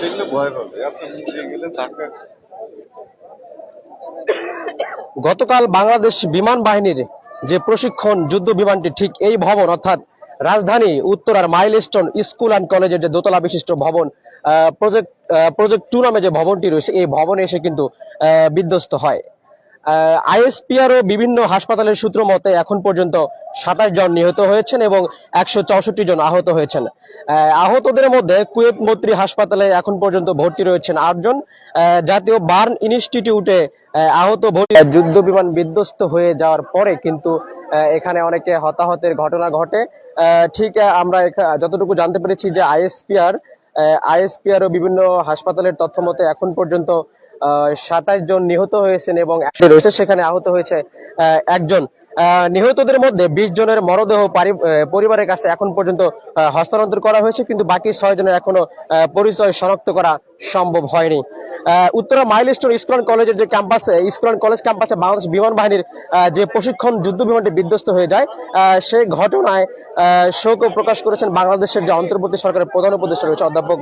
দেখলে ভয় পাবে, আপনি নিজে গেলে ধাক্কা। গতকাল বাংলাদেশ বিমান বাহিনীর যে প্রশিক্ষণ যুদ্ধ বিমানটি ঠিক এই ভবন অর্থাৎ রাজধানী উত্তরার মাইলস্টোন স্কুল অ্যান্ড কলেজের যে দোতলা বিশিষ্ট ভবন প্রজেক্ট 2 নামে যে ভবনটি রয়েছে এই ভবনে এসে কিন্তু বিধ্বস্ত হয়। আইএসপিআর ও বিভিন্ন হাসপাতালের সূত্র মতে এখন পর্যন্ত 27 জন নিহত হয়েছেন এবং 164 জন আহত হয়েছেন। আহতদের মধ্যে কুয়েত মৈত্রী হাসপাতালে এখন পর্যন্ত ভর্তি রয়েছেন 8 জন। জাতীয় বার্ন ইনস্টিটিউটে আহত ভর্তি যুদ্ধ বিমান বিধ্বস্ত হয়ে যাওয়ার পরে কিন্তু এখানে অনেকে হতাহতের ঘটনা ঘটে। ঠিক আমরা যতটুকু জানতে পেরেছি যে আইএসপিআর ও বিভিন্ন হাসপাতালের তথ্য মতে এখন পর্যন্ত 27 জন নিহত হয়েছেন এবং রয়েছে সেখানে আহত হয়েছে একজন। নিহতদের মধ্যে 20 জনের মরদেহ পরিবারের কাছে এখন পর্যন্ত হস্তান্তর করা হয়েছে, কিন্তু বাকি 6 জনের এখনো পরিচয় শনাক্ত করা সম্ভব হয়নি। উত্তরা মাইলস্টোন স্কুল কলেজের যে ক্যাম্পাসে স্কুল কলেজ ক্যাম্পাসে বাংলাদেশ বিমান বাহিনীর যে প্রশিক্ষণ যুদ্ধ বিমানটি বিধ্বস্ত হয়ে যায় সেই ঘটনায় শোক প্রকাশ করেছেন বাংলাদেশের যে অন্তর্বর্তী সরকারের প্রধান উপদেষ্টা রয়েছে অধ্যাপক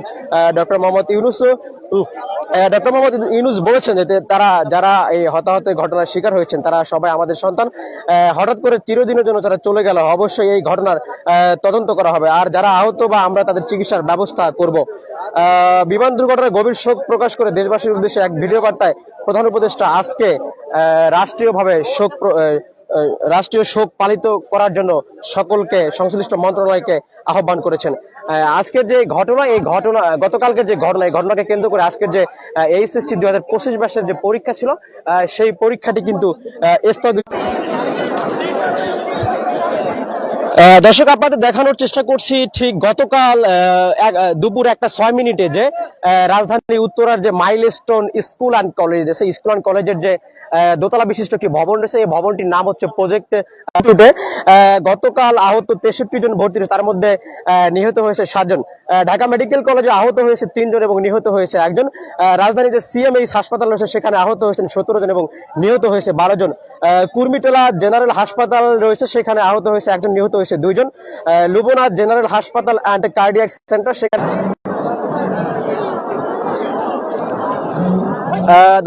ডক্টর মোহাম্মদ ইউনূস। ডক্টর মোহাম্মদ ইউনূস বলেছেন যে যারা এই হতাহতের ঘটনার শিকার হয়েছেন তারা সবাই আমাদের সন্তান। হঠাৎ করে চিরদিনের জন্য যারা চলে গেল অবশ্যই এই ঘটনার তদন্ত করা হবে, আর যারা আহত বা আমরা তাদের চিকিৎসার ব্যবস্থা করব। বিমান দুর্ঘটনায় গভীর শোক প্রকাশ করে দেশবাসীর উদ্দেশ্যে এক ভিডিও বার্তায় প্রধান উপদেষ্টা আজকে রাষ্ট্রীয় শোক পালিত করার জন্য সকলকে সংশ্লিষ্ট মন্ত্রণালয়কে আহ্বান করেছেন। আজকের যে ঘটনা এই ঘটনা গতকালকের যে ঘটনা এই ঘটনাকে কেন্দ্র করে আজকের যে এইচএসসি 2025 ব্যাচের যে পরীক্ষা ছিল সেই পরীক্ষাটি কিন্তু স্থগিত। দর্শক আপনাদের দেখানোর চেষ্টা করছি ঠিক গতকাল দুপুর 1:06 যে রাজধানী উত্তরার যে মাইলস্টোন স্কুল অ্যান্ড কলেজ সেই স্কুল অ্যান্ড কলেজের যে দোতলা বিশিষ্ট একটি ভবন রয়েছে এই ভবনটির নাম হচ্ছে প্রজেক্ট। গতকাল আহত 63 জন ভর্তি, তার মধ্যে নিহত হয়েছে 7 জন। ঢাকা মেডিকেল কলেজে আহত হয়েছে 3 জন এবং নিহত হয়েছে একজন। রাজধানীর যে সিএমএইচ হাসপাতাল রয়েছে সেখানে আহত হয়েছেন 17 জন এবং নিহত হয়েছে 12 জন। কুর্মিটোলা জেনারেল হাসপাতাল রয়েছে সেখানে আহত হয়েছে একজন, নিহত হয়েছে 2 জন। লুবনা জেনারেল হাসপাতাল অ্যান্ড কার্ডিয়াক সেন্টার সেখানে।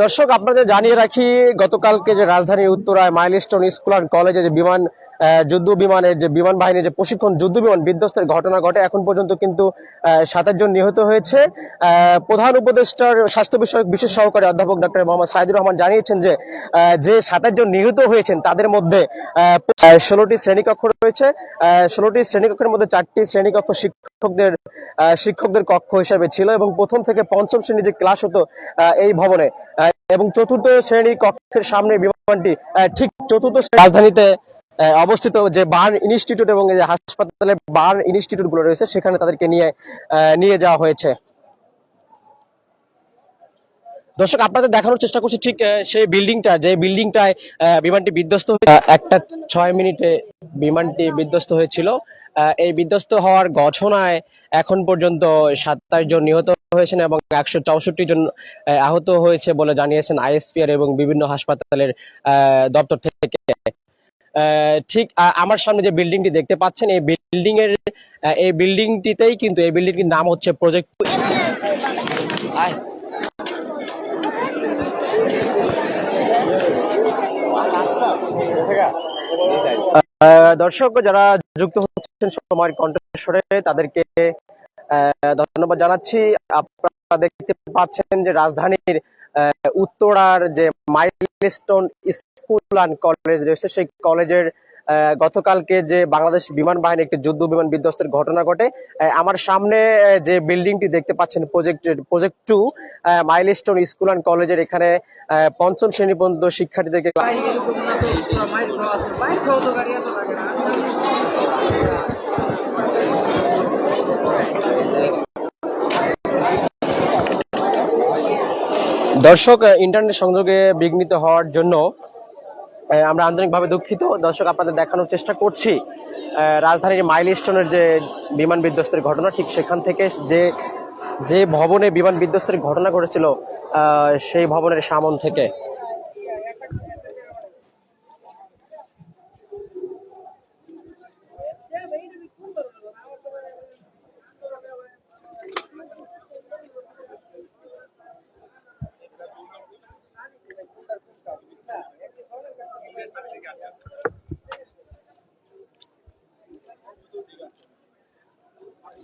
দর্শক আপনাদের জানিয়ে রাখি গতকালকে যে রাজধানী উত্তরায় মাইলস্টোন স্কুল অ্যান্ড কলেজে যে যুদ্ধ বিমানের যে বিমান বাহিনীর যে প্রশিক্ষণ যুদ্ধ বিমান বিধ্বস্তের ঘটনা ঘটে এখন পর্যন্ত কিন্তু 27 জন নিহত হয়েছে। প্রধান উপদেষ্টার স্বাস্থ্য বিষয়ক বিশেষ সহকারী অধ্যাপক ডক্টর মোহাম্মদ সাইদুর রহমান জানিয়েছেন যে 27 জন নিহত হয়েছেন তাদের মধ্যে 16টি শ্রেণীকক্ষ রয়েছে। 16টি শ্রেণীকক্ষের মধ্যে 4টি শ্রেণীকক্ষ শিক্ষকদের কক্ষ হিসেবে ছিল এবং প্রথম থেকে পঞ্চম শ্রেণী যে ক্লাস হতো এই ভবনে এবং চতুর্থ শ্রেণী কক্ষের সামনে বিমানটি ঠিক চতুর্থ রাজধানীতে অবস্থিত যে বার্ন ইনস্টিটিউট এবং যে হাসপাতালে বার্ন ইনস্টিটিউট গুলো রয়েছে সেখানে তাদেরকে নিয়ে যাওয়া হয়েছে। দর্শক আপনাদের দেখানোর চেষ্টা করছি ঠিক সেই বিল্ডিংটায় বিমানটি বিধ্বস্ত হয়েছে 1:06 বিমানটি বিধ্বস্ত হয়েছিল। এই বিধ্বস্ত হওয়ার ঘটনায় এখন পর্যন্ত 27 জন নিহত হয়েছেন এবং 164 জন আহত হয়েছে বলে জানিয়েছেন আইএসপিআর এবং বিভিন্ন হাসপাতালের দপ্তর থেকে। ঠিক আমার সামনে যে বিল্ডিংটি দেখতে পাচ্ছেন এই বিল্ডিংটিতেই কিন্তু এই বিল্ডিংটির নাম হচ্ছে প্রজেক্ট। দর্শক যারা যুক্ত হচ্ছেন সময়ের কণ্ঠস্বরে তাদেরকে ধন্যবাদ জানাচ্ছি। আপনারা দেখতে পাচ্ছেন যে রাজধানীর উত্তরার যে মাইলস্টোন স্কুল অ্যান্ড কলেজ রয়েছে সেই কলেজের গতকালকে যে বাংলাদেশ বিমান বাহিনী একটি যুদ্ধ বিমান বিধ্বস্তের ঘটনা ঘটে। আমার সামনে যে বিল্ডিংটি দেখতে পাচ্ছেন প্রজেক্ট 2 মাইলস্টোন স্কুল অ্যান্ড কলেজের এখানে পঞ্চম শ্রেণী পর্যন্ত শিক্ষার্থীদেরকে দর্শক ইন্টারনেট সংযোগে বিঘ্নিত হওয়ার জন্য আমরা আন্তরিকভাবে দুঃখিত। দর্শক আপনাদের দেখানোর চেষ্টা করছি রাজধানীর মাইলস্টোনের যে বিমান বিধ্বস্তের ঘটনা ঠিক সেখান থেকে যে ভবনে বিমান বিধ্বস্তের ঘটনা ঘটেছিল সেই ভবনের সামন থেকে।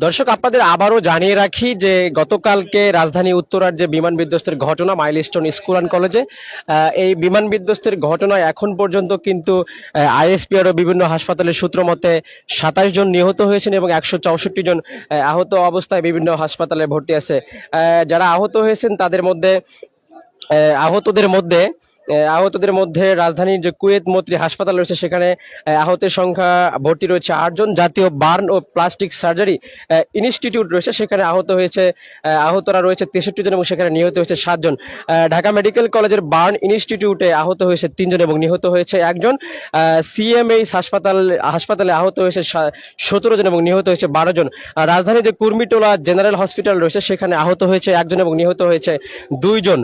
দর্শক, আপনাদের আবারও জানিয়ে রাখি যে গতকালকে রাজধানী উত্তরার যে বিমান বিধ্বস্তের ঘটনা মাইলস্টোন স্কুল অ্যান্ড কলেজে, এই বিমান বিধ্বস্তের ঘটনায় এখন পর্যন্ত কিন্তু আইএসপিআর ও বিভিন্ন হাসপাতালের সূত্র মতে 27 জন নিহত হয়েছেন এবং 164 জন আহত অবস্থায় বিভিন্ন হাসপাতালে ভর্তি আছে। যারা আহত হয়েছেন তাদের মধ্যে আহতদের মধ্যে আহতদের মধ্যে রাজধানীর যে কুয়েত মৈত্রী হাসপাতাল রয়েছে সেখানে আহতের সংখ্যা ভর্তি রয়েছে 8 জন। জাতীয় বার্ন ও প্লাস্টিক সার্জারি ইনস্টিটিউট রয়েছে সেখানে আহতরা রয়েছে 63 জন এবং সেখানে নিহত হয়েছে 7 জন। ঢাকা মেডিকেল কলেজের বার্ন ইনস্টিটিউটে আহত হয়েছে 3 জন এবং নিহত হয়েছে 1 জন। সিএমএইচ হাসপাতালে আহত হয়েছে 17 জন এবং নিহত হয়েছে 12 জন। রাজধানীর যে কুর্মিটোলা জেনারেল হসপিটাল রয়েছে সেখানে আহত হয়েছে 1 জন এবং নিহত হয়েছে 2 জন।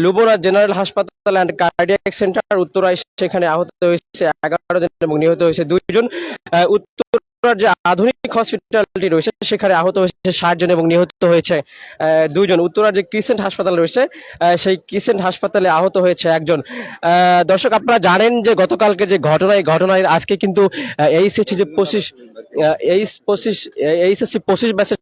লুবনা জেনারেল হাসপাতাল অ্যান্ড কার্ডিয়াক সেন্টার উত্তরায় সেখানে আহত হয়েছে 11 জন এবং নিহত হয়েছে 2 জন। উত্তরার যে আধুনিক হসপিটালটি রয়েছে সেখানে আহত হয়েছে 60 জন এবং নিহত হয়েছে 2 জন। উত্তরার যে ক্রিসেন্ট হাসপাতাল রয়েছে সেই ক্রিসেন্ট হাসপাতালে আহত হয়েছে 1 জন। দর্শক, আপনারা জানেন যে গতকালকে যে এই ঘটনায় আজকে কিন্তু এইচএসসি যে 25 ব্যাচের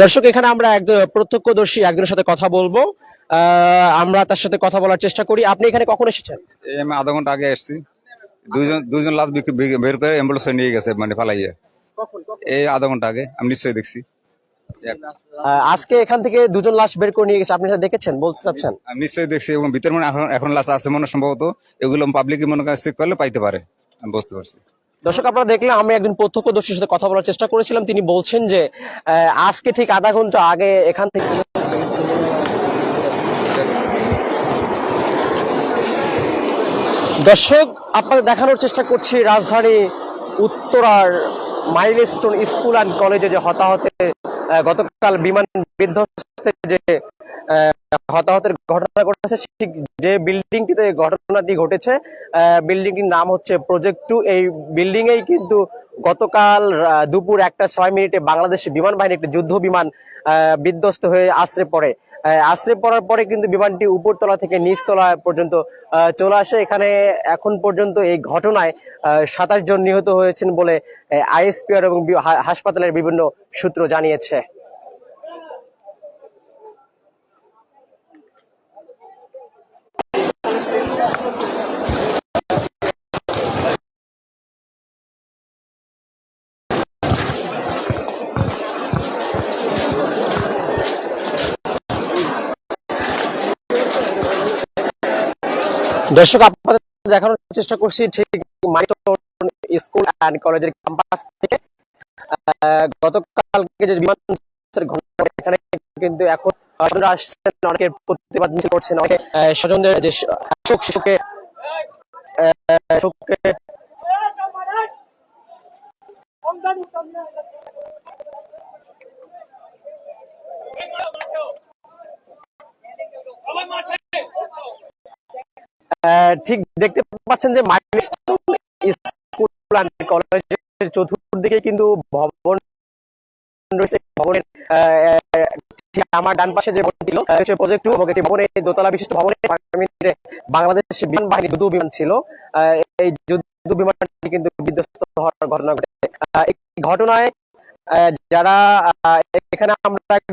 দর্শক, এখানে আমরা একজন প্রত্যক্ষদর্শী একজনের সাথে কথা বলবো। আমরা তার সাথে কথা বলার চেষ্টা করি। আপনি এখানে কখন এসেছেন? এই আমি আধা ঘন্টা আগে এসেছি। দুইজন লাশ বের করে অ্যাম্বুলেন্সে নিয়ে গেছে, মানে ফালাইয়ে। এই আধা ঘন্টা আগে আমি নিশ্চয়ই দেখছি। আজকে এখান থেকে 2 জন লাশ বের করে নিয়ে গেছে, আপনি সেটা দেখেছেন বলতে চাচ্ছেন? আমি নিশ্চয়ই দেখছি এবং ভিতরে মনে এখন লাশ আছে মনে সম্ভবত। এগুলো পাবলিক মনে করে চেক করলে পাইতে পারে, আমি বুঝতে পারছি। দর্শক, আপনারা দেখলে আমি একজন প্রত্যক্ষদর্শীর সাথে কথা বলার চেষ্টা করেছিলাম। তিনি বলছেন যে আজকে ঠিক আধা ঘন্টা আগে এখান থেকে দর্শক, আপনাদের দেখানোর চেষ্টা করছি রাজধানী উত্তরার মাইলস্টোন স্কুল অ্যান্ড কলেজে যে গতকাল বিমান বিধ্বস্তে যে হতাহতের ঘটনা ঘটেছে, ঠিক যে বিল্ডিংটিতে ঘটনাটি ঘটেছে বিল্ডিংটির নাম হচ্ছে প্রজেক্ট 2। এই বিল্ডিং এই কিন্তু গতকাল দুপুর 1:06 বাংলাদেশ বিমান বাহিনী একটি যুদ্ধ বিমান বিধ্বস্ত হয়ে আছড়ে পড়ার পরে কিন্তু বিমানটি উপরতলা থেকে নিচতলা পর্যন্ত চলে আসে। এখানে এখন পর্যন্ত এই ঘটনায় 27 জন নিহত হয়েছেন বলে আইএসপিআর এবং হাসপাতালের বিভিন্ন সূত্র জানিয়েছে। দর্শক, আপনাদের দেখানোর চেষ্টা করছি ঠিক মাইলস্টোন স্কুল অ্যান্ড কলেজের ক্যাম্পাস থেকে গতকালকে যে বিমান ঘটনা এখানে কিন্তু এখন আসছেন, অনেকে প্রতিবাদ মিছিল করছেন, অনেকে স্বজনদের যে শোকে ঠিক দেখতে পাচ্ছেন যে মাইলস্টোন স্কুল অ্যান্ড কলেজের চতুর্দিকে কিন্তু ভবন রয়েছে। ভবনের আমার ডান পাশে যে ভবন ছিল প্রজেক্ট 2 এবং একটি ভবনে দোতলা বিশিষ্ট ভবনে বাংলাদেশ বিমান বাহিনী যুদ্ধ বিমান ছিল। এই যুদ্ধ বিমানটি কিন্তু বিধ্বস্ত হওয়ার ঘটনা ঘটে। এই ঘটনায় যারা এখানে আমরা